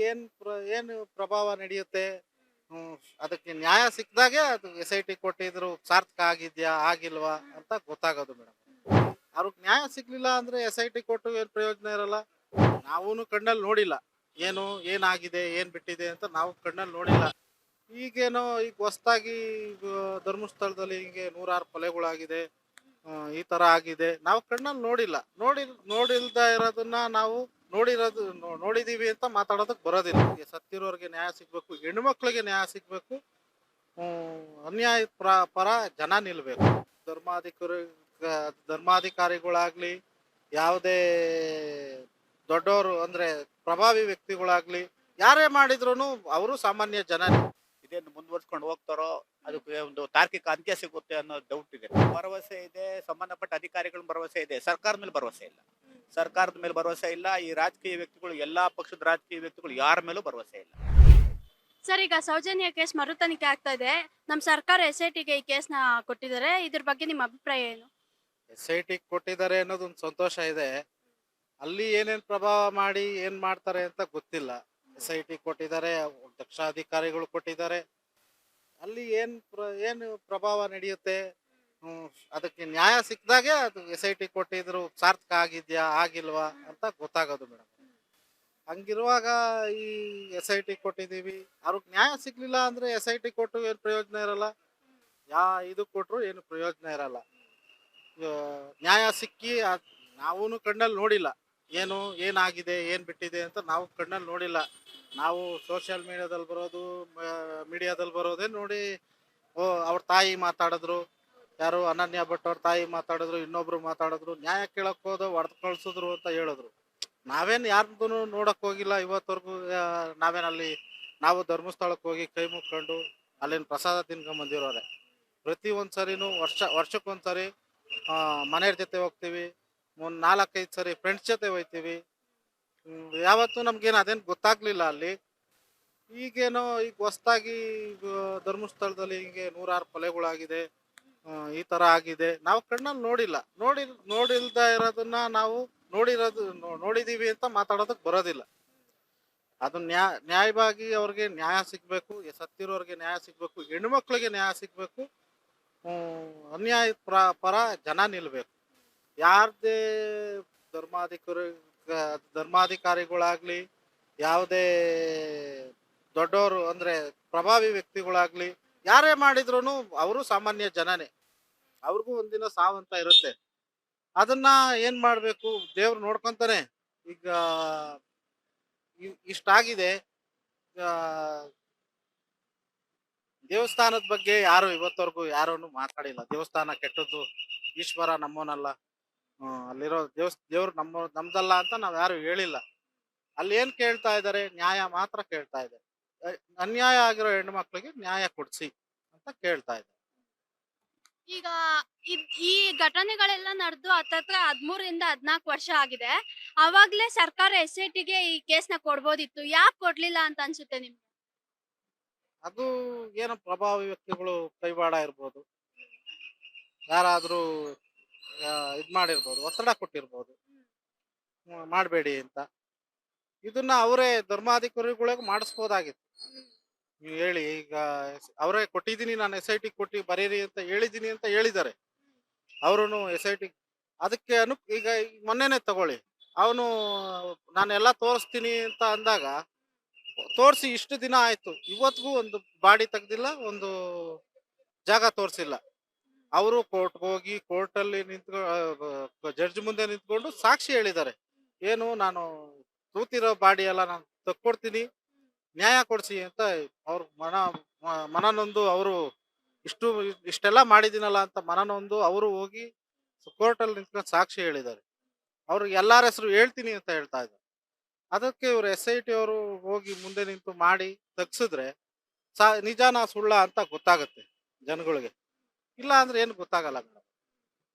ಏನು ಪ್ರಭಾವ ನಡೆಯುತ್ತೆ. ಹ್ಮ್, ಅದಕ್ಕೆ ನ್ಯಾಯ ಸಿಕ್ಕಿದಾಗೆ ಅದು ಎಸ್ ಐ ಟಿ ಕೊಟ್ಟಿದ್ರು ಸಾರ್ಥಕ ಆಗಿದ್ಯಾ ಆಗಿಲ್ವಾ ಅಂತ ಗೊತ್ತಾಗೋದು ಮೇಡಮ್. ಅವ್ರಿಗೆ ನ್ಯಾಯ ಸಿಗ್ಲಿಲ್ಲ ಅಂದ್ರೆ ಎಸ್ ಐ ಟಿ ಕೊಟ್ಟು ಏನು ಪ್ರಯೋಜನ ಇರಲ್ಲ. ನಾವೂನು ಕಣ್ಣಲ್ಲಿ ನೋಡಿಲ್ಲ, ಏನು ಏನಾಗಿದೆ ಏನ್ ಬಿಟ್ಟಿದೆ ಅಂತ ನಾವು ಕಣ್ಣಲ್ಲಿ ನೋಡಿಲ್ಲ. ಈಗೇನೋ ಈಗ ಹೊಸ್ದಾಗಿ ಧರ್ಮಸ್ಥಳದಲ್ಲಿ ಹಿಂಗೆ ನೂರಾರು ಕೊಲೆಗಳಾಗಿದೆ, ಈ ತರ ಆಗಿದೆ, ನಾವು ಕಣ್ಣಲ್ಲಿ ನೋಡಿಲ್ಲ. ನೋಡಿಲ್ದ ಇರೋದನ್ನ ನಾವು ನೋಡಿದೀವಿ ಅಂತ ಮಾತಾಡೋದಕ್ ಬರೋದಿಲ್ಲ. ಈಗ ಸತ್ತಿರೋರ್ಗೆ ನ್ಯಾಯ ಸಿಗ್ಬೇಕು, ಹೆಣ್ಮಕ್ಳಿಗೆ ನ್ಯಾಯ ಸಿಗ್ಬೇಕು. ಅನ್ಯಾಯ ಪರ ಜನ ನಿಲ್ಬೇಕು. ಧರ್ಮಾಧಿಕಾರಿ ಧರ್ಮಾಧಿಕಾರಿಗಳಾಗ್ಲಿ, ಯಾವುದೇ ದೊಡ್ಡವರು ಅಂದ್ರೆ ಪ್ರಭಾವಿ ವ್ಯಕ್ತಿಗಳಾಗ್ಲಿ, ಯಾರೇ ಮಾಡಿದ್ರು ಅವರು ಸಾಮಾನ್ಯ ಜನನೇ. ಇದೇನು ಮುಂದುವರ್ಸ್ಕೊಂಡು ಹೋಗ್ತಾರೋ ಅದಕ್ಕೆ ಒಂದು ತಾರ್ಕಿಕ ಅಂತ್ಯ ಸಿಗುತ್ತೆ ಅನ್ನೋ ಡೌಟ್ ಇದೆ. ಭರವಸೆ ಇದೆ, ಸಂಬಂಧಪಟ್ಟ ಅಧಿಕಾರಿಗಳ ಭರವಸೆ ಇದೆ, ಸರ್ಕಾರದ ಮೇಲೆ ಭರವಸೆ ಇಲ್ಲ. ಸರ್ಕಾರದ ಮೇಲೆ ಭರವಸೆ ಇಲ್ಲ. ಈ ರಾಜಕೀಯ ವ್ಯಕ್ತಿಗಳು, ಎಲ್ಲಾ ಪಕ್ಷದ ರಾಜಕೀಯ ವ್ಯಕ್ತಿಗಳು ಯಾರ ಮೇಲೂ ಭರವಸೆ ಇಲ್ಲ. ಸರ್, ಈಗ ಸೌಜನ್ಯ ಕೇಸ್ ಮರು ತನಿಖೆ ಆಗ್ತಾ ಇದೆ. ನಮ್ಮ ಸರ್ಕಾರ SITಗೆ ಈ ಕೇಸ್ನ ಕೊಟ್ಟಿದ್ದಾರೆ. ಇದ್ರ ಬಗ್ಗೆ ನಿಮ್ಮ ಅಭಿಪ್ರಾಯ ಏನು? ಎಸ್ ಐ ಟಿ ಕೊಟ್ಟಿದ್ದಾರೆ ಅನ್ನೋದೊಂದು ಸಂತೋಷ ಇದೆ. ಅಲ್ಲಿ ಏನೇನ್ ಪ್ರಭಾವ ಮಾಡಿ ಏನ್ ಮಾಡ್ತಾರೆ ಅಂತ ಗೊತ್ತಿಲ್ಲ. ಎಸ್ ಐ ಟಿ ಕೊಟ್ಟಿದ್ದಾರೆ, ದಕ್ಷ ಅಧಿಕಾರಿಗಳು ಕೊಟ್ಟಿದ್ದಾರೆ. ಅಲ್ಲಿ ಏನು ಪ್ರಭಾವ ನಡೆಯುತ್ತೆ. ಅದಕ್ಕೆ ನ್ಯಾಯ ಸಿಕ್ಕಿದಾಗೆ ಅದು ಎಸ್ ಐ ಟಿ ಕೊಟ್ಟಿದ್ರು ಸಾರ್ಥಕ ಆಗಿದ್ಯಾ ಆಗಿಲ್ವಾ ಅಂತ ಗೊತ್ತಾಗೋದು ಮೇಡಮ್. ಹಂಗಿರುವಾಗ ಈ ಎಸ್ ಐ ಟಿ ಕೊಟ್ಟಿದೀವಿ, ಅವ್ರಿಗೆ ನ್ಯಾಯ ಸಿಗ್ಲಿಲ್ಲ ಅಂದ್ರೆ ಎಸ್ ಐ ಟಿ ಕೊಟ್ಟು ಏನು ಪ್ರಯೋಜನ ಇರಲ್ಲ. ಇದು ಕೊಟ್ರು ಏನು ಪ್ರಯೋಜನ ಇರಲ್ಲ. ಆ, ನ್ಯಾಯ ಸಿಕ್ಕಿ ನಾವೂನು ಕಣ್ಣಲ್ಲಿ ನೋಡಿಲ್ಲ, ಏನು ಏನಾಗಿದೆ ಏನ್ ಬಿಟ್ಟಿದೆ ಅಂತ ನಾವು ಕಣ್ಣಲ್ಲಿ ನೋಡಿಲ್ಲ. ನಾವು ಸೋಷಿಯಲ್ ಮೀಡಿಯಾದಲ್ಲಿ ಬರೋದು, ಮೀಡಿಯಾದಲ್ಲಿ ಬರೋದೇ ನೋಡಿ. ಅವ್ರ ತಾಯಿ ಮಾತಾಡಿದ್ರು, ಯಾರು ಅನನ್ಯ ಭಟ್ ಅವ್ರ ತಾಯಿ ಮಾತಾಡಿದ್ರು, ಇನ್ನೊಬ್ರು ಮಾತಾಡಿದ್ರು, ನ್ಯಾಯ ಕೇಳಕ್ ಹೋದ ಹೊಡೆದು ಕಳ್ಸಿದ್ರು ಅಂತ ಹೇಳಿದ್ರು. ನಾವೇನ್ ಯಾರ್ದು ನೋಡಕ್ ಹೋಗಿಲ್ಲ ಇವತ್ತವರೆಗೂ. ನಾವೇನಲ್ಲಿ ನಾವು ಧರ್ಮಸ್ಥಳಕ್ಕೆ ಹೋಗಿ ಕೈ ಮುಕ್ಕೊಂಡು ಅಲ್ಲಿನ ಪ್ರಸಾದ ತಿನ್ಕೊಂಡ್ ಬಂದಿರೋರೆ. ಪ್ರತಿ ಒಂದ್ಸರಿನೂ ವರ್ಷಕ್ಕೊಂದ್ಸರಿ ಮನೆಯವ್ರ ಜೊತೆ ಹೋಗ್ತೀವಿ, 4-5 ಸರಿ ಫ್ರೆಂಡ್ಸ್ ಜೊತೆ ಹೋಗ್ತೀವಿ. ಯಾವತ್ತೂ ನಮ್ಗೇನು ಅದೇನು ಗೊತ್ತಾಗ್ಲಿಲ್ಲ ಅಲ್ಲಿ. ಈಗೇನೋ ಈಗ ಹೊಸ್ದಾಗಿ ಧರ್ಮಸ್ಥಳದಲ್ಲಿ ಹಿಂಗೆ ನೂರಾರು ಕೊಲೆಗಳಾಗಿದೆ, ಈ ತರ ಆಗಿದೆ, ನಾವು ಕಣ್ಣಲ್ಲಿ ನೋಡಿಲ್ಲ. ನೋಡಿಲ್ದ ಇರೋದನ್ನ ನಾವು ನೋಡಿದೀವಿ ಅಂತ ಮಾತಾಡೋದಕ್ ಬರೋದಿಲ್ಲ. ಅದು ನ್ಯಾಯವಾಗಿ ಅವ್ರಿಗೆ ನ್ಯಾಯ ಸಿಗ್ಬೇಕು, ಸತ್ತಿರೋರ್ಗೆ ನ್ಯಾಯ ಸಿಗ್ಬೇಕು, ಹೆಣ್ಮಕ್ಳಿಗೆ ನ್ಯಾಯ ಸಿಗ್ಬೇಕು. ಅನ್ಯಾಯ ಪರ ಜನ ನಿಲ್ಬೇಕು. ಯಾರ್ದೇ ಧರ್ಮಾಧಿಕಾರಿ ಧರ್ಮಾಧಿಕಾರಿಗಳಾಗ್ಲಿ, ಯಾವುದೇ ದೊಡ್ಡವರು ಅಂದ್ರೆ ಪ್ರಭಾವಿ ವ್ಯಕ್ತಿಗಳಾಗ್ಲಿ, ಯಾರೇ ಮಾಡಿದ್ರು ಅವರು ಸಾಮಾನ್ಯ ಜನನೇ. ಅವ್ರಿಗೂ ಒಂದಿನ ಸಾವಂತ ಇರುತ್ತೆ. ಅದನ್ನ ಏನ್ ಮಾಡ್ಬೇಕು, ದೇವ್ರು ನೋಡ್ಕೊಂತಾನೆ. ಈಗ ಇಷ್ಟಾಗಿದೆ. ಆ, ದೇವಸ್ಥಾನದ ಬಗ್ಗೆ ಯಾರು ಇವತ್ತವರೆಗೂ ಯಾರನ್ನು ಮಾತಾಡಿಲ್ಲ. ದೇವಸ್ಥಾನ ಕೆಟ್ಟದ್ದು, ಈಶ್ವರ ನಮ್ಮೋನಲ್ಲ, ಅಲ್ಲಿರೋ ದೇವ್ರು ನಮ್ದಲ್ಲ ಅಂತ ನಾವ್ ಯಾರು ಹೇಳಿಲ್ಲ. ಅಲ್ಲಿ ಏನ್ ಕೇಳ್ತಾ ಇದಾರೆ, ನ್ಯಾಯ ಮಾತ್ರ ಕೇಳ್ತಾ ಇದ್ದಾರೆ. ಅನ್ಯಾಯ ಆಗಿರೋ ಹೆಣ್ಣು ಮಕ್ಳಿಗೆ ನ್ಯಾಯ ಕೊಡ್ಸಿ ಅಂತ ಕೇಳ್ತಾ ಇದ್ದಾರೆ. ಈಗ ಈ ಘಟನೆಗಳೆಲ್ಲ ನಡೆದು ಹತ್ತತ್ರ 13ರಿಂದ 14 ವರ್ಷ ಆಗಿದೆ. ಅವಾಗ್ಲೇ ಸರ್ಕಾರ SITಗೆ ಈ ಕೇಸ್ನ ಕೊಡ್ಬೋದಿತ್ತು. ಯಾಕೆ ಕೊಡ್ಲಿಲ್ಲ ಅಂತ ಅನ್ಸುತ್ತೆ ನಿಮ್ಗೆ? ಅದು ಏನೋ ಪ್ರಭಾವಿ ವ್ಯಕ್ತಿಗಳು ಕೈವಾಡ ಇರ್ಬೋದು, ಯಾರಾದ್ರೂ ಇದ್ ಮಾಡಿರ್ಬೋದು, ಒತ್ತಡ ಕೊಟ್ಟಿರ್ಬೋದು, ಮಾಡಬೇಡಿ ಅಂತ. ಇದನ್ನ ಅವರೇ ಧರ್ಮಾಧಿಕಾರಿಗಳಿಗೆ ಮಾಡಿಸ್ಬೋದಾಗಿತ್ತು. ನೀವು ಹೇಳಿ, ಈಗ ಅವರೇ ಕೊಟ್ಟಿದ್ದೀನಿ, ನಾನು ಎಸ್ ಐ ಟಿ ಕೊಟ್ಟು ಬರೀರಿ ಅಂತ ಹೇಳಿದ್ದಾರೆ. ಅವರು ಎಸ್ ಐ ಟಿ ಅದಕ್ಕೆ ಈಗ ಮೊನ್ನೆನೆ ತಗೊಳ್ಳಿ, ಅವನು ನಾನೆಲ್ಲ ತೋರಿಸ್ತೀನಿ ಅಂತ ಅಂದಾಗ ತೋರಿಸಿ ಇಷ್ಟು ದಿನ ಆಯ್ತು, ಇವತ್ತಿಗೂ ಒಂದು ಬಾಡಿ ತೆಗ್ದಿಲ್ಲ, ಒಂದು ಜಾಗ ತೋರಿಸಿಲ್ಲ. ಅವರು ಕೋರ್ಟ್ಗೆ ಹೋಗಿ ಕೋರ್ಟಲ್ಲಿ ಜಡ್ಜ್ ಮುಂದೆ ನಿಂತ್ಕೊಂಡು ಸಾಕ್ಷಿ ಹೇಳಿದ್ದಾರೆ. ಏನು, ನಾನು ತೂತಿರೋ ಬಾಡಿ ಎಲ್ಲ ನಾನು ತಕ್ಕೊಡ್ತೀನಿ, ನ್ಯಾಯ ಕೊಡ್ಸಿ ಅಂತ. ಅವ್ರ ಮನನೊಂದು ಅವರು ಇಷ್ಟೆಲ್ಲ ಮಾಡಿದಿನಲ್ಲ ಅಂತ ಮನನೊಂದು ಅವರು ಹೋಗಿ ಕೋರ್ಟಲ್ಲಿ ನಿಂತ್ಕೊಂಡು ಸಾಕ್ಷಿ ಹೇಳಿದ್ದಾರೆ. ಅವ್ರಿಗೆ ಎಲ್ಲಾರ ಹೆಸರು ಹೇಳ್ತೀನಿ ಅಂತ ಹೇಳ್ತಾ ಇದ್ದಾರೆ. ಅದಕ್ಕೆ ಇವ್ರು ಎಸ್ ಐ ಟಿ ಅವರು ಹೋಗಿ ಮುಂದೆ ನಿಂತು ಮಾಡಿ ತಗ್ಸಿದ್ರೆ ನಿಜಾನ ಸುಳ್ಳ ಅಂತ ಗೊತ್ತಾಗುತ್ತೆ ಜನಗಳಿಗೆ. ಇಲ್ಲ ಅಂದ್ರೆ ಏನು ಗೊತ್ತಾಗಲ್ಲ ಮೇಡಮ್.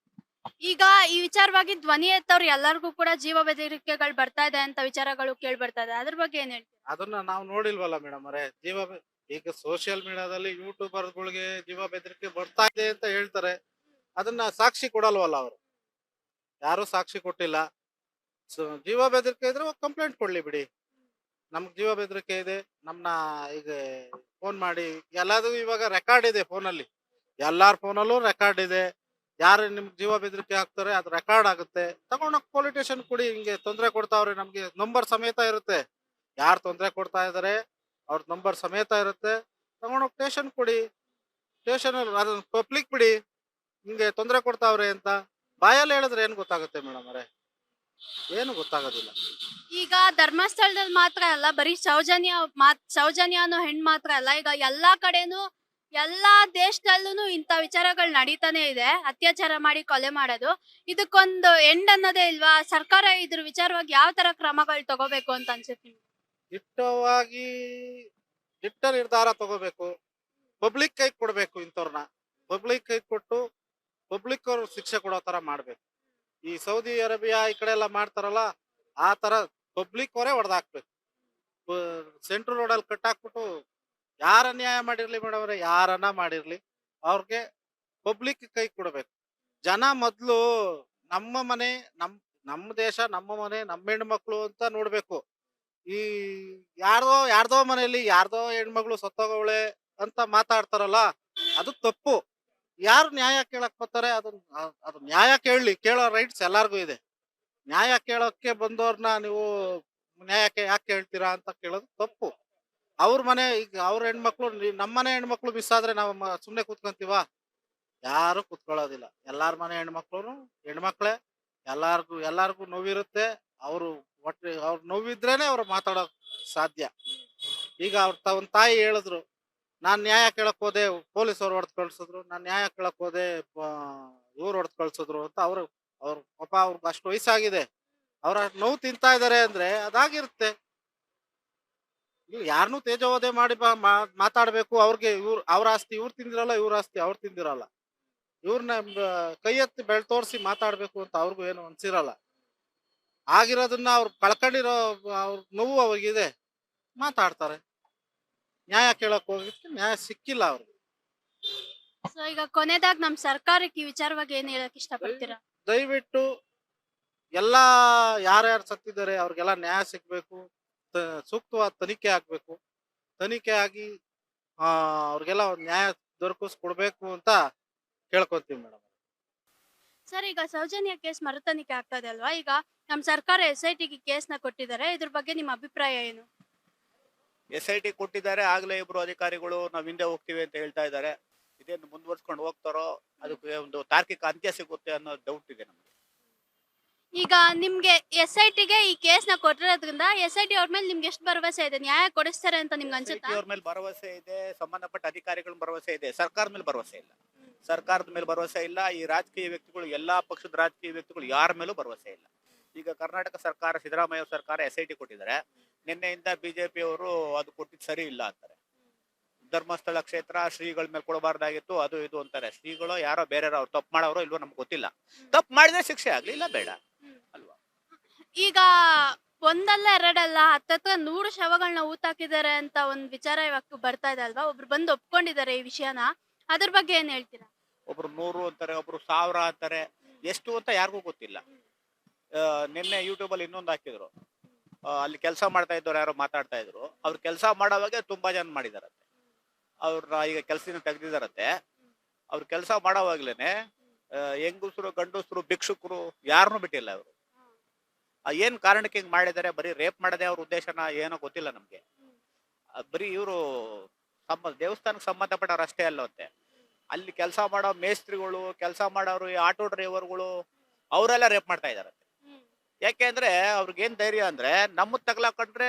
ಈಗ ಈ ವಿಚಾರವಾಗಿ ಧ್ವನಿ ಎತ್ತವ್ರು ಎಲ್ಲರಿಗೂ ಕೂಡ ಜೀವ ಬೆದರಿಕೆಗಳು ಬರ್ತಾ ಇದೆ ಅಂತ ವಿಚಾರಗಳು ಕೇಳಿ ಬರ್ತಾ ಇದೆ. ಅದ್ರ ಬಗ್ಗೆ ಏನ್ ಹೇಳ್ತೀರಾ? ಅದನ್ನ ನಾವು ನೋಡಿಲ್ವಲ್ಲ ಮೇಡಮ್ ಅವರೇ. ಈಗ ಸೋಷಿಯಲ್ ಮೀಡಿಯಾದಲ್ಲಿ ಯೂಟ್ಯೂಬರ್ಗಳಿಗೆ ಜೀವ ಬೆದರಿಕೆ ಬರ್ತಾ ಇದೆ ಅಂತ ಹೇಳ್ತಾರೆ. ಅದನ್ನ ಸಾಕ್ಷಿ ಕೊಡಲ್ವಲ್ಲ ಅವರು, ಯಾರು ಸಾಕ್ಷಿ ಕೊಟ್ಟಿಲ್ಲ. ಜೀವ ಬೆದರಿಕೆ ಇದ್ರೆ ಕಂಪ್ಲೇಂಟ್ ಕೊಡ್ಲಿ ಬಿಡಿ. ನಮ್ಗೆ ಜೀವ ಬೆದರಿಕೆ ಇದೆ, ನಮ್ನ ಈಗ ಫೋನ್ ಮಾಡಿ ಎಲ್ಲದೂ ಇವಾಗ ರೆಕಾರ್ಡ್ ಇದೆ ಫೋನಲ್ಲಿ, ಎಲ್ಲಾರ ಫೋನಲ್ಲೂ ರೆಕಾರ್ಡ್ ಇದೆ. ಯಾರು ನಿಮ್ಗೆ ಜೀವ ಬೆದರಿಕೆ ಹಾಕ್ತಾರೆ ಅದು ರೆಕಾರ್ಡ್ ಆಗುತ್ತೆ. ತಗೊಂಡೋಗಿ ಪೊಲೀಸ್ ಸ್ಟೇಷನ್ ಕೊಡಿ, ಹಿಂಗೆ ತೊಂದರೆ ಕೊಡ್ತಾವ್ರೆ ನಮ್ಗೆ, ನಂಬರ್ ಸಮೇತ ಇರುತ್ತೆ. ಯಾರು ತೊಂದರೆ ಕೊಡ್ತಾ ಇದಾರೆ ಅವ್ರ ನಂಬರ್ ಸಮೇತ ಇರುತ್ತೆ. ತಗೊಂಡೋಗಿ ಸ್ಟೇಷನ್ ಕೊಡಿ, ಸ್ಟೇಷನ್ ಅದನ್ನ ಪಬ್ಲಿಕ್ ಬಿಡಿ, ಹಿಂಗೆ ತೊಂದರೆ ಕೊಡ್ತಾವ್ರೆ ಅಂತ. ಬಾಯಲ್ಲಿ ಹೇಳಿದ್ರೆ ಏನು ಗೊತ್ತಾಗುತ್ತೆ ಮೇಡಮ್ ಅವರೇ? ಏನು ಗೊತ್ತಾಗೋದಿಲ್ಲ. ಈಗ ಧರ್ಮಸ್ಥಳದಲ್ಲಿ ಮಾತ್ರ ಅಲ್ಲ, ಬರೀ ಸೌಜನ್ಯ ಅನ್ನೋ ಹೆಣ್ ಮಾತ್ರ ಅಲ್ಲ, ಈಗ ಎಲ್ಲಾ ಕಡೆನೂ ಎಲ್ಲಾ ದೇಶದಲ್ಲೂ ಇಂಥ ವಿಚಾರಗಳು ನಡೀತಾನೆ ಇದೆ. ಅತ್ಯಾಚಾರ ಮಾಡಿ ಕೊಲೆ ಮಾಡೋದು, ಇದಕ್ಕೊಂದು ಎಂಡ್ ಅನ್ನೋದೇ ಇಲ್ವಾ? ಸರ್ಕಾರ ಇದ್ರ ವಿಚಾರವಾಗಿ ಯಾವ ತರ ಕ್ರಮಗಳು ತಗೋಬೇಕು ಅಂತ ಅನ್ಸುತ್ತೆ ನಿಮ್ಗೆ? ದಿಟ್ಟವಾಗಿ ದಿಟ್ಟ ನಿರ್ಧಾರ ತಗೋಬೇಕು. ಪಬ್ಲಿಕ್ ಕೈ ಕೊಡ್ಬೇಕು ಇಂಥವ್ರನ್ನ. ಪಬ್ಲಿಕ್ ಕೈ ಕೊಟ್ಟು ಪಬ್ಲಿಕ್ ಅವ್ರು ಶಿಕ್ಷೆ ಕೊಡೋ ತರ ಮಾಡ್ಬೇಕು. ಈ ಸೌದಿ ಅರೇಬಿಯಾ ಈ ಕಡೆ ಎಲ್ಲ ಮಾಡ್ತಾರಲ್ಲ, ಆ ತರ ಪಬ್ಲಿಕ್ ಅವರೇ ಹೊಡೆದಾಕ್ಬೇಕು. ಸೆಂಟ್ರಲ್ ರೋಡಲ್ಲಿ ಕಟ್ಟಾಕ್ಬಿಟ್ಟು ಯಾರ ಅನ್ಯಾಯ ಮಾಡಿರ್ಲಿ ಮೇಡಮ್ ಅವ್ರೆ, ಯಾರನ್ನ ಮಾಡಿರ್ಲಿ ಅವ್ರಿಗೆ ಪಬ್ಲಿಕ್ ಕೈ ಕೊಡ್ಬೇಕು. ಜನ ಮೊದ್ಲು ನಮ್ಮ ಮನೆ, ನಮ್ಮ ದೇಶ, ನಮ್ಮ ಮನೆ, ನಮ್ಮ ಹೆಣ್ಮಕ್ಳು ಅಂತ ನೋಡ್ಬೇಕು. ಈ ಯಾರ್ದೋ ಮನೆಯಲ್ಲಿ ಯಾರ್ದೋ ಹೆಣ್ಮಗಳು ಸತ್ತೋಗವಳೆ ಅಂತ ಮಾತಾಡ್ತಾರಲ್ಲ, ಅದು ತಪ್ಪು. ಯಾರು ನ್ಯಾಯ ಕೇಳಕ್ ಬರ್ತಾರೆ ಅದು ನ್ಯಾಯ ಕೇಳೋ ರೈಟ್ಸ್ ಎಲ್ಲಾರ್ಗು ಇದೆ. ನ್ಯಾಯ ಕೇಳೋಕ್ಕೆ ಬಂದವ್ರನ್ನ ನೀವು ನ್ಯಾಯಕ್ಕೆ ಯಾಕೆ ಕೇಳ್ತೀರಾ ಅಂತ ಕೇಳೋದು ತಪ್ಪು. ಅವ್ರ ಮನೆ, ಈಗ ಅವ್ರ ಹೆಣ್ಮಕ್ಳು, ನಮ್ಮನೆ ಹೆಣ್ಮಕ್ಳು ಮಿಸ್ ಆದ್ರೆ ನಾವು ಸುಮ್ನೆ ಕೂತ್ಕೊಂತೀವ? ಯಾರು ಕೂತ್ಕೊಳ್ಳೋದಿಲ್ಲ. ಎಲ್ಲಾರ ಮನೆ ಹೆಣ್ಮಕ್ಳೇ. ಎಲ್ಲಾರ್ಗು ನೋವಿರುತ್ತೆ. ಅವ್ರು ಅವ್ರ ನೋವಿದ್ರೇನೆ ಅವ್ರು ಮಾತಾಡೋಕ್ ಸಾಧ್ಯ. ಈಗ ಒಂದ್ ತಾಯಿ ಹೇಳಿದ್ರು, ನಾನ್ ನ್ಯಾಯ ಕೇಳಕ್ ಹೋದೆ, ಪೊಲೀಸ್ ಅವ್ರು ಹೊಡೆದ್ ಕಳ್ಸಿದ್ರು, ನಾನ್ ನ್ಯಾಯ ಕೇಳಕ್ ಹೋದೆ, ಇವ್ರು ಹೊಡೆದ್ ಕಳ್ಸಿದ್ರು ಅಂತ. ಅವ್ರ ಪಾಪ ಅವ್ರಿಗೆ ಅಷ್ಟು ವಯಸ್ಸಾಗಿದೆ, ಅವ್ರ ನೋವು ತಿಂತಾ ಇದಾರೆ ಅಂದ್ರೆ ಅದಾಗಿರುತ್ತೆ. ನೀವು ಯಾರನ್ನೂ ತೇಜೋವಧೆ ಮಾಡಿ ಮಾತಾಡ್ಬೇಕು. ಅವ್ರಿಗೆ ಅವ್ರ ಆಸ್ತಿ ಇವ್ರು ತಿಂದಿರಲ್ಲ, ಇವ್ರ ಆಸ್ತಿ ಅವ್ರು ತಿಂದಿರಲ್ಲ. ಇವ್ರನ್ನ ಕೈ ಎತ್ತಿ ಬೆಳ್ ತೋರಿಸಿ ಮಾತಾಡ್ಬೇಕು ಅಂತ ಅವ್ರಿಗೂ ಏನು ಅನ್ಸಿರಲ್ಲ. ಆಗಿರೋದನ್ನ ಅವ್ರು ಕಳ್ಕೊಂಡಿರೋ ಅವ್ರ ನೋವು ಅವ್ರಿಗಿದೆ, ಮಾತಾಡ್ತಾರೆ. ನ್ಯಾಯ ಕೇಳಕ್ ಹೋಗಿಕ್ಕೆ ನ್ಯಾಯ ಸಿಕ್ಕಿಲ್ಲ ಅವ್ರಿಗೆ. ಸೊ ಈಗ ಕೊನೆದಾಗ ನಮ್ ಸರ್ಕಾರಕ್ಕೆ ಈ ವಿಚಾರವಾಗಿ ಏನ್ ಹೇಳಕ್ ಇಷ್ಟಪಡ್ತೀರಾ? ದಯವಿಟ್ಟು ಎಲ್ಲಾ ಯಾರ್ಯಾರು ಸತ್ತಿದ್ದಾರೆ ಅವ್ರಿಗೆಲ್ಲ ನ್ಯಾಯ ಸಿಗ್ಬೇಕು. ಸೂಕ್ತವಾದ ತನಿಖೆ ಆಗ್ಬೇಕು. ತನಿಖೆ ಆಗಿ ಅವ್ರಿಗೆಲ್ಲ ಒಂದು ನ್ಯಾಯ ದೊರಕಿಸ್ಕೊಡ್ಬೇಕು ಅಂತ ಕೇಳ್ಕೊತೀವಿ ಮೇಡಮ್. ಸರ್, ಈಗ ಸೌಜನ್ಯ ಕೇಸ್ ಮರುತನಿಖೆ ಆಗ್ತದೆ ಅಲ್ವಾ? ಈಗ ನಮ್ ಸರ್ಕಾರ SITಗೆ ಕೇಸ್ನ ಕೊಟ್ಟಿದ್ದಾರೆ, ಇದ್ರ ಬಗ್ಗೆ ನಿಮ್ಮ ಅಭಿಪ್ರಾಯ ಏನು? SIT ಕೊಟ್ಟಿದ್ದಾರೆ, ಆಗ್ಲೇ ಇಬ್ರು ಅಧಿಕಾರಿಗಳು ನಾವ್ ಹಿಂದೆ ಹೋಗ್ತೀವಿ ಅಂತ ಹೇಳ್ತಾ ಇದ್ದಾರೆ. ಇದೇನು ಮುಂದುವರ್ಸ್ಕೊಂಡು ಹೋಗ್ತಾರೋ ಅದಕ್ಕೆ ಒಂದು ತಾರ್ಕಿಕ ಅಂತ್ಯ ಸಿಗುತ್ತೆ ಅನ್ನೋ ಡೌಟ್ ಇದೆ ನಮ್ಗೆ. ಈಗ ನಿಮ್ಗೆ SITಗೆ ಈ ಕೇಸ್ನ ಕೊಟ್ಟಿರೋದ್ರಿಂದ SIT ಅವ್ರ ಮೇಲೆ ನಿಮ್ಗೆ ಎಷ್ಟು ಭರವಸೆ ಇದೆ? ನ್ಯಾಯ ಕೊಡಿಸ್ತಾರೆ ಅಂತ ನಿಮ್ಗೆ ಅನ್ಸುತ್ತಾ? ಅವ್ರ ಮೇಲೆ ಭರವಸೆ ಇದೆ, ಸಂಬಂಧಪಟ್ಟ ಅಧಿಕಾರಿಗಳ ಭರವಸೆ ಇದೆ, ಸರ್ಕಾರದ ಮೇಲೆ ಭರವಸೆ ಇಲ್ಲ. ಸರ್ಕಾರದ ಮೇಲೆ ಭರವಸೆ ಇಲ್ಲ. ಈ ರಾಜಕೀಯ ವ್ಯಕ್ತಿಗಳು, ಎಲ್ಲಾ ಪಕ್ಷದ ರಾಜಕೀಯ ವ್ಯಕ್ತಿಗಳು ಯಾರ ಮೇಲೂ ಭರವಸೆ ಇಲ್ಲ. ಈಗ ಕರ್ನಾಟಕ ಸರ್ಕಾರ, ಸಿದ್ದರಾಮಯ್ಯ ಸರ್ಕಾರ SIT ಕೊಟ್ಟಿದ್ದಾರೆ. ನಿನ್ನೆಯಿಂದ ಬಿಜೆಪಿ ಅವರು ಅದು ಕೊಟ್ಟಿದ್ದು ಸರಿ ಇಲ್ಲ ಅಂತಾರೆ. ಧರ್ಮಸ್ಥಳ ಕ್ಷೇತ್ರ ಶ್ರೀಗಳ ಮೇಲೆ ಕೊಡಬಾರ್ದಾಗಿತ್ತು, ಅದು ಇದು ಅಂತಾರೆ. ಶ್ರೀಗಳು ಯಾರೋ ಬೇರೆ ಅವ್ರು ತಪ್ಪು ಮಾಡೋರು ಇಲ್ವೋ ನಮ್ಗೆ ಗೊತ್ತಿಲ್ಲ. ತಪ್ಪು ಮಾಡಿದ್ರೆ ಶಿಕ್ಷೆ ಆಗ್ಲಿ, ಇಲ್ಲ ಬೇಡ ಅಲ್ವಾ? ಈಗ ಒಂದಲ್ಲ ಎರಡಲ್ಲ, ಹತ್ತತ್ರ 100 ಶವಗಳನ್ನ ಊತಾಕಿದ್ದಾರೆ ಅಂತ ಒಂದ್ ವಿಚಾರ ಇವಾಗ ಬರ್ತಾ ಇದೆ ಅಲ್ವಾ? ಒಬ್ರು ಬಂದು ಒಪ್ಕೊಂಡಿದ್ದಾರೆ ಈ ವಿಷಯನ, ಅದ್ರ ಬಗ್ಗೆ ಏನ್ ಹೇಳ್ತೀರಾ? ಒಬ್ರು 100 ಅಂತಾರೆ, ಒಬ್ರು 1000 ಅಂತಾರೆ. ಎಷ್ಟು ಅಂತ ಯಾರಿಗೂ ಗೊತ್ತಿಲ್ಲ. ನಿನ್ನೆ ಯೂಟ್ಯೂಬ್ ಅಲ್ಲಿ ಇನ್ನೊಂದು ಹಾಕಿದ್ರು, ಅಲ್ಲಿ ಕೆಲಸ ಮಾಡ್ತಾ ಇದ್ದವ್ರು ಯಾರೋ ಮಾತಾಡ್ತಾ ಇದ್ರು. ಅವ್ರು ಕೆಲಸ ಮಾಡೋವಾಗೆ ತುಂಬಾ ಜನ ಮಾಡಿದಾರಂತೆ. ಅವ್ರನ್ನ ಈಗ ಕೆಲಸದಿಂದ ತೆಗ್ದಿದಾರಂತೆ. ಅವ್ರು ಕೆಲಸ ಮಾಡೋವಾಗ್ಲೇನೆ ಹೆಂಗಸರು, ಗಂಡಸರು, ಭಿಕ್ಷುಕರು ಯಾರನ್ನೂ ಬಿಟ್ಟಿಲ್ಲ ಅವರು. ಏನ್ ಕಾರಣಕ್ಕೆ ಹಿಂಗ್ ಮಾಡಿದ್ದಾರೆ? ಬರೀ ರೇಪ್ ಮಾಡದೆ ಅವ್ರ ಉದ್ದೇಶನ ಏನೋ ಗೊತ್ತಿಲ್ಲ ನಮ್ಗೆ. ಬರೀ ಇವರು ದೇವಸ್ಥಾನಕ್ಕೆ ಸಂಬಂಧಪಟ್ಟವ್ರು ಅಷ್ಟೇ ಅಲ್ಲವಂತೆ. ಅಲ್ಲಿ ಕೆಲಸ ಮಾಡೋ ಮೇಸ್ತ್ರಿಗಳು, ಕೆಲಸ ಮಾಡೋರು, ಆಟೋ ಡ್ರೈವರ್ಗಳು, ಅವರೆಲ್ಲ ರೇಪ್ ಮಾಡ್ತಾ ಇದಾರಂತೆ. ಯಾಕೆಂದ್ರೆ ಅವ್ರಿಗೇನ್ ಧೈರ್ಯ ಅಂದ್ರೆ, ನಮ್ಮ ತಗ್ಲಾಕೊಂಡ್ರೆ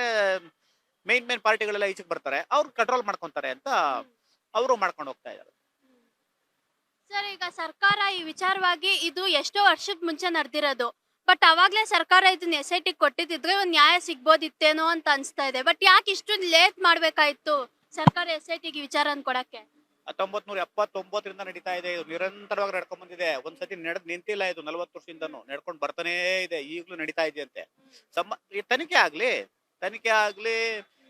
ಮೇನ್ ಪಾರ್ಟಿಗಳೆಲ್ಲ ಈಚೆಗೆ ಬರ್ತಾರೆ, ಅವ್ರು ಕಂಟ್ರೋಲ್ ಮಾಡ್ಕೊಂತಾರೆ ಅಂತ ಅವರು ಮಾಡ್ಕೊಂಡು ಹೋಗ್ತಾ ಇದಾರೆ. ಸರ್, ಈಗ ಸರ್ಕಾರ ಈ ವಿಚಾರವಾಗಿ ಇದು ಎಷ್ಟೋ ವರ್ಷದ ಮುಂಚೆ ನಡೆದಿರೋದು. ಬಟ್ ಅವಾಗ್ಲೇ ಸರ್ಕಾರ ಇದನ್ನ SIT ಕೊಟ್ಟಿದ್ರೆ ಒಂದ್ ನ್ಯಾಯ ಸಿಗ್ಬೋದಿತ್ತೇನೋ ಅಂತ ಅನ್ಸ್ತಾ ಇದೆ. ಬಟ್ ಯಾಕೆ ಇಷ್ಟು ಲೇಟ್ ಮಾಡ್ಬೇಕಾಯ್ತು ಸರ್ಕಾರ SITಗೆ ವಿಚಾರ ಕೊಡಕ್ಕೆ? 1979ರಿಂದ ನಡೀತಾ ಇದೆ. ಇದು ನಿರಂತರವಾಗಿ ನಡ್ಕೊಂಡ್ ಬಂದಿದೆ. ಒಂದ್ಸತಿ ನಿಂತಿಲ್ಲ. ಇದು 40 ವರ್ಷದಿಂದನೂ ನಡ್ಕೊಂಡು ಬರ್ತಾನೇ ಇದೆ. ಈಗ್ಲೂ ನಡೀತಾ ಇದೆ ಅಂತೆ. ತನಿಖೆ ಆಗ್ಲಿ,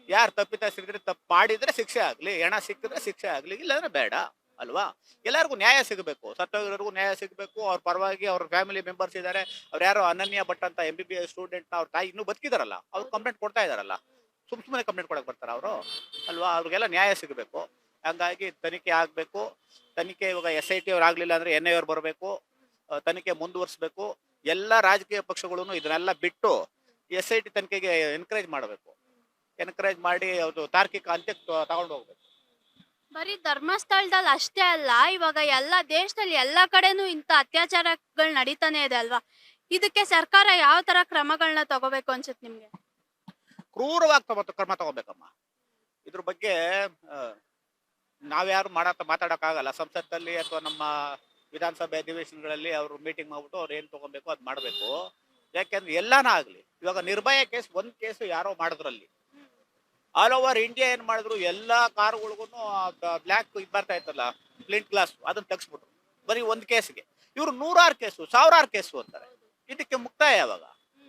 ಯಾರು ತಪ್ಪಿತಸ್ಥರಿದ್ರೆ ತಪ್ಪು ಮಾಡಿದ್ರೆ ಶಿಕ್ಷೆ ಆಗ್ಲಿ, ಹೆಣ ಸಿಕ್ಕಿದ್ರೆ ಶಿಕ್ಷೆ ಆಗ್ಲಿ, ಇಲ್ಲಾಂದ್ರೆ ಬೇಡ ಅಲ್ವಾ? ಎಲ್ಲರಿಗೂ ನ್ಯಾಯ ಸಿಗಬೇಕು. ಸತ್ತೋಗಿರೋರ್ಗೂ ನ್ಯಾಯ ಸಿಗಬೇಕು. ಅವ್ರ ಪರವಾಗಿ ಅವ್ರ ಫ್ಯಾಮಿಲಿ ಮೆಂಬರ್ಸ್ ಇದ್ದಾರೆ. ಅವ್ರು ಯಾರೋ ಅನನ್ಯ ಭಟ್ ಅಂತ MBBS ಸ್ಟೂಡೆಂಟ್, ಅವ್ರ ತಾಯಿ ಇನ್ನೂ ಬದುಕಿದಾರಲ್ಲ, ಅವ್ರು ಕಂಪ್ಲೇಂಟ್ ಕೊಡ್ತಾ ಇದಾರಲ್ಲ. ಸುಮ್ಮನೆ ಕಂಪ್ಲೇಂಟ್ ಕೊಡಕ್ ಬರ್ತಾರ ಅವರು ಅಲ್ವಾ? ಅವ್ರಿಗೆಲ್ಲ ನ್ಯಾಯ ಸಿಗಬೇಕು. ಹಂಗಾಗಿ ತನಿಖೆ ಆಗ್ಬೇಕು. ತನಿಖೆ ಇವಾಗ SIT ಅವ್ರು ಆಗ್ಲಿಲ್ಲ ಅಂದ್ರೆ NIA ಅವ್ರು ಬರಬೇಕು. ತನಿಖೆ ಮುಂದುವರಿಸಬೇಕು. ಎಲ್ಲ ರಾಜಕೀಯ ಪಕ್ಷಗಳನ್ನು ಇದನ್ನೆಲ್ಲ ಬಿಟ್ಟು SIT ತನಿಖೆಗೆ ಎನ್ಕರೇಜ್ ಮಾಡಬೇಕು. ಎನ್ಕರೇಜ್ ಮಾಡಿ ಅದು ತಾರ್ಕಿಕ ಅಂತ್ಯಕ್ಕೆ ತಗೊಂಡು ಹೋಗ್ಬೇಕು. ಬರೀ ಧರ್ಮಸ್ಥಳದಲ್ಲಿ ಅಷ್ಟೇ ಅಲ್ಲ, ಇವಾಗ ಎಲ್ಲ ದೇಶದಲ್ಲಿ ಎಲ್ಲ ಕಡೆನೂ ಇಂಥ ಅತ್ಯಾಚಾರಗಳು ನಡೀತಾನೆ ಇದೆ ಅಲ್ವಾ? ಇದಕ್ಕೆ ಸರ್ಕಾರ ಯಾವ ತರ ಕ್ರಮಗಳನ್ನ ತಗೋಬೇಕು ಅನ್ಸುತ್ತೆ ನಿಮ್ಗೆ? ಕ್ರೂರವಾಗಿ ಕ್ರಮ ತಗೋಬೇಕಮ್ಮ. ಇದ್ರ ಬಗ್ಗೆ ನಾವ್ಯಾರು ಮಾತಾಡಕ್ಕಾಗಲ್ಲ. ಸಂಸತ್ತಲ್ಲಿ ಅಥವಾ ನಮ್ಮ ವಿಧಾನಸಭೆ ಅಧಿವೇಶನಗಳಲ್ಲಿ ಅವರು ಮೀಟಿಂಗ್ ಮಾಡ್ಬಿಟ್ಟು ಅವ್ರು ಏನ್ ತಗೋಬೇಕು ಅದ್ ಮಾಡ್ಬೇಕು. ಯಾಕೆಂದ್ರೆ ಎಲ್ಲಾನ ಆಗ್ಲಿ, ಇವಾಗ ನಿರ್ಭಯ ಕೇಸ್ ಒಂದ್ ಕೇಸ್ ಯಾರೋ ಮಾಡಿದ್ರಲ್ಲಿ ಆಲ್ ಓವರ್ ಇಂಡಿಯಾ ಏನ್ ಮಾಡಿದ್ರು, ಎಲ್ಲಾ ಕಾರುಗಳಿಗೂ ಬ್ಲ್ಯಾಕ್ ಇದು ಬರ್ತಾ ಇತ್ತಲ್ಲ, ಫ್ಲಿಂಟ್ ಗ್ಲಾಸ್, ಅದನ್ನ ತೆಗ್ಸ್ಬಿಟ್ರು ಬರೀ ಒಂದ್ ಕೇಸ್ಗೆ. ಇವ್ರು 100,000 ಕೇಸು 1,000 ಕೇಸು ಅಂತಾರೆ. ಇದಕ್ಕೆ ಮುಕ್ತಾಯ ಯಾವಾಗ?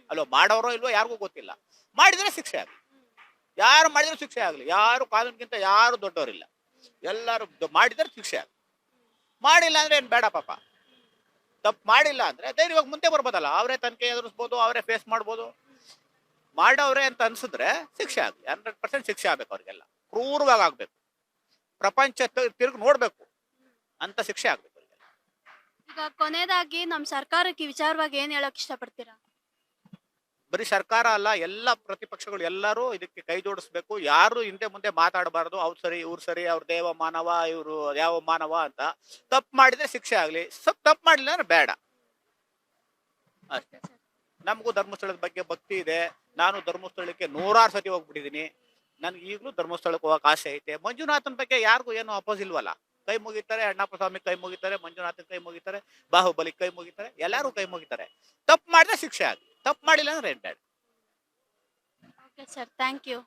ಅಲ್ವಾ? ಮಾಡೋರೋ ಇಲ್ವೋ ಯಾರಿಗೂ ಗೊತ್ತಿಲ್ಲ. ಮಾಡಿದ್ರೆ ಶಿಕ್ಷೆ ಆಗ್ಲಿ, ಯಾರು ಮಾಡಿದ್ರು ಶಿಕ್ಷೆ ಆಗ್ಲಿ. ಯಾರು ಕಾನೂನಿಗಿಂತ ಯಾರು ದೊಡ್ಡವರಿಲ್ಲ. ಎಲ್ಲರೂ ಮಾಡಿದ್ರೆ ಶಿಕ್ಷೆ ಆಗ್ಲಿ. ಮಾಡಿಲ್ಲ ಅಂದ್ರೆ ಏನ್ ಬೇಡ ಪಾಪ. ತಪ್ಪು ಮಾಡಿಲ್ಲ ಅಂದ್ರೆ ಧೈರ್ಯವಾಗಿ ಮುಂದೆ ಬರ್ಬೋದಲ್ಲ. ಅವರೇ ತನಿಖೆ ಎದುರಿಸ್ಬೋದು, ಅವರೇ ಫೇಸ್ ಮಾಡ್ಬೋದು. ಮಾಡವ್ರೆ ಅಂತ ಅನ್ಸಿದ್ರೆ ಶಿಕ್ಷೆ ಆಗ್ಲಿ. 100% ಶಿಕ್ಷೆ ಆಗ್ಬೇಕು. ಅವ್ರಿಗೆಲ್ಲ ಕ್ರೂರವಾಗಿ ಆಗ್ಬೇಕು. ಪ್ರಪಂಚ ತಿರುಗಿ ನೋಡ್ಬೇಕು ಅಂತ ಶಿಕ್ಷೆ ಆಗ್ಬೇಕು ಅವ್ರಿಗೆಲ್ಲ. ಈಗ ಕೊನೆಯದಾಗಿ ನಮ್ ಸರ್ಕಾರಕ್ಕೆ ಈ ವಿಚಾರವಾಗಿ ಏನ್ ಹೇಳಕ್ ಇಷ್ಟಪಡ್ತೀರಾ? ಬರೀ ಸರ್ಕಾರ ಅಲ್ಲ, ಎಲ್ಲ ಪ್ರತಿಪಕ್ಷಗಳು ಎಲ್ಲರೂ ಇದಕ್ಕೆ ಕೈ ಜೋಡಿಸ್ಬೇಕು. ಯಾರು ಹಿಂದೆ ಮುಂದೆ ಮಾತಾಡಬಾರ್ದು. ಅವ್ರು ಸರಿ ಇವ್ರು ಸರಿ, ಅವ್ರ ದೇವ ಮಾನವ, ಇವ್ರು ಯಾವ ಮಾನವ ಅಂತ. ತಪ್ಪು ಮಾಡಿದ್ರೆ ಶಿಕ್ಷೆ ಆಗ್ಲಿ, ತಪ್ಪು ಮಾಡಿಲ್ಲ ಅಂದ್ರೆ ಬೇಡ ಅಷ್ಟೇ. ನಮಗೂ ಧರ್ಮಸ್ಥಳದ ಬಗ್ಗೆ ಭಕ್ತಿ ಇದೆ. ನಾನು ಧರ್ಮಸ್ಥಳಕ್ಕೆ 100,000 ಸತಿ ಹೋಗ್ಬಿಟ್ಟಿದ್ದೀನಿ. ನನ್ಗೆ ಈಗಲೂ ಧರ್ಮಸ್ಥಳಕ್ಕೆ ಹೋಗಕ್ಕೆ ಆಸೆ ಐತೆ. ಮಂಜುನಾಥನ ಬಗ್ಗೆ ಯಾರಿಗೂ ಏನು ಅಪೋಸ್ ಇಲ್ವಲ್ಲ. ಕೈ ಮುಗಿತಾರೆ, ಅಣ್ಣಪ್ಪ ಸ್ವಾಮಿ ಕೈ ಮುಗಿತಾರೆ, ಮಂಜುನಾಥನ್ ಕೈ ಮುಗಿತಾರೆ, ಬಾಹುಬಲಿ ಕೈ ಮುಗಿತಾರೆ, ಎಲ್ಲರೂ ಕೈ ಮುಗಿತಾರೆ. ತಪ್ಪು ಮಾಡಿದ್ರೆ ಶಿಕ್ಷೆ ಆಗ್ಲಿ, ತಪ್ಪು ಮಾಡಿಲ್ಲ ಅಂದ್ರೆ ಏನ್ ಬೇಡ. Okay sir, thank you.